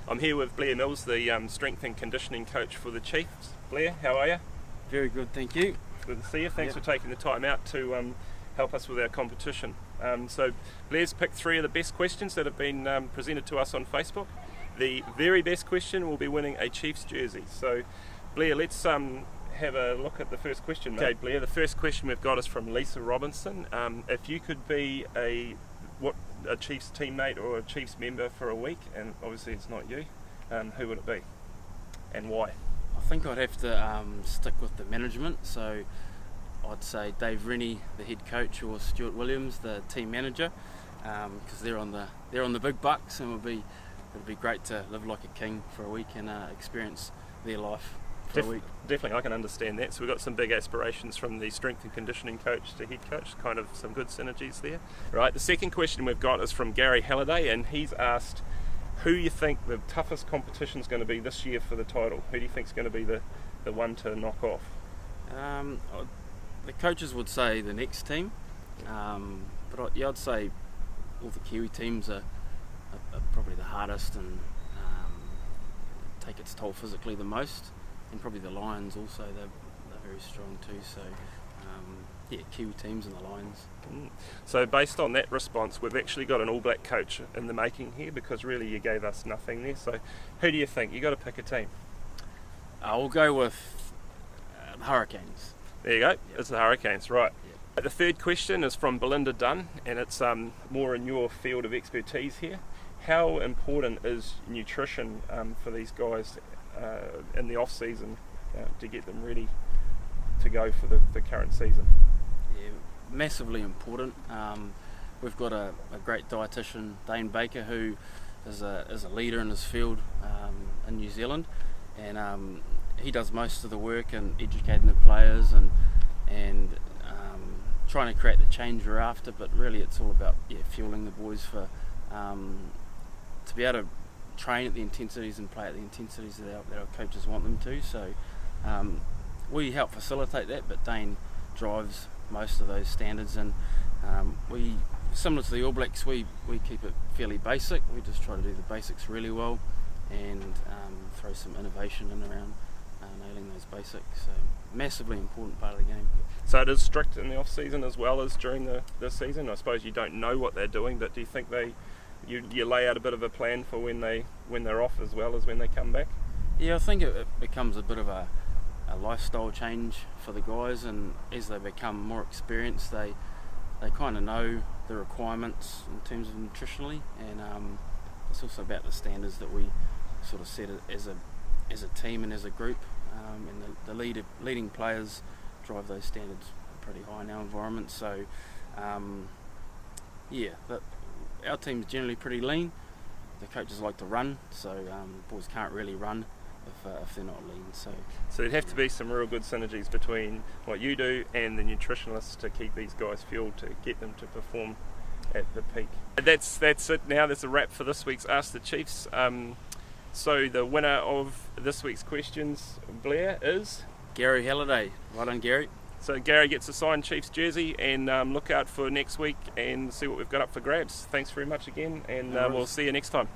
I'm here with Blair Mills, the strength and conditioning coach for the Chiefs. Blair, how are you? Very good, thank you. Good to see you. Thanks for taking the time out to help us with our competition. So Blair's picked 3 of the best questions that have been presented to us on Facebook. The very best question will be winning a Chiefs jersey. So Blair, let's have a look at the first question, mate. Okay, Blair, the first question we've got is from Lisa Robinson. If you could be a Chiefs teammate or a Chiefs member for a week, and obviously it's not you, who would it be and why? I think I'd have to stick with the management, so I'd say Dave Rennie, the head coach, or Stuart Williams, the team manager, because they're on the big bucks, and it'd be great to live like a king for a week and experience their life for a week. Definitely, I can understand that. So we've got some big aspirations from the strength and conditioning coach to head coach, kind of some good synergies there. Right, the second question we've got is from Gary Halliday, and he's asked who you think the toughest competition is going to be this year for the title. Who do you think is going to be the one to knock off? The coaches would say the next team, but I'd say all the Kiwi teams are probably the hardest and take its toll physically the most, and probably the Lions also, they're very strong too, so Kiwi teams and the Lions. So based on that response, we've actually got an All Black coach in the making here, because really you gave us nothing there. So who do you think? You've got to pick a team. I'll go with the Hurricanes. There you go, Yep. It's the Hurricanes, right. Yep. The third question is from Belinda Dunn, and it's more in your field of expertise here. How important is nutrition for these guys in the off-season to get them ready to go for the current season? Yeah, massively important. We've got a great dietitian, Dane Baker, who is a leader in his field in New Zealand, and he does most of the work in educating the players and trying to create the change we're after. But really, it's all about fueling the boys for to be able to train at the intensities and play at the intensities that our coaches want them to. So we help facilitate that, but Dane drives most of those standards, and we, similar to the All Blacks, we keep it fairly basic. We just try to do the basics really well and throw some innovation in around nailing those basics. So massively important part of the game. So it is strict in the off-season as well as during the season. I suppose you don't know what they're doing, but do you think you lay out a bit of a plan for when they're off as well as when they come back? Yeah, I think it becomes a bit of a lifestyle change for the guys, and as they become more experienced, they kind of know the requirements in terms of nutritionally, and it's also about the standards that we sort of set as a team and as a group, and the leading players drive those standards pretty high in our environment. So our team's generally pretty lean. The coaches like to run, so boys can't really run if they're not lean. So there'd have to be some real good synergies between what you do and the nutritionalists to keep these guys fueled to get them to perform at the peak. That's it now. That's a wrap for this week's Ask the Chiefs. So the winner of this week's questions, Blair, is Gary Halliday. Well done, Gary. So Gary gets a signed Chiefs jersey, and look out for next week and see what we've got up for grabs. Thanks very much again, and we'll see you next time.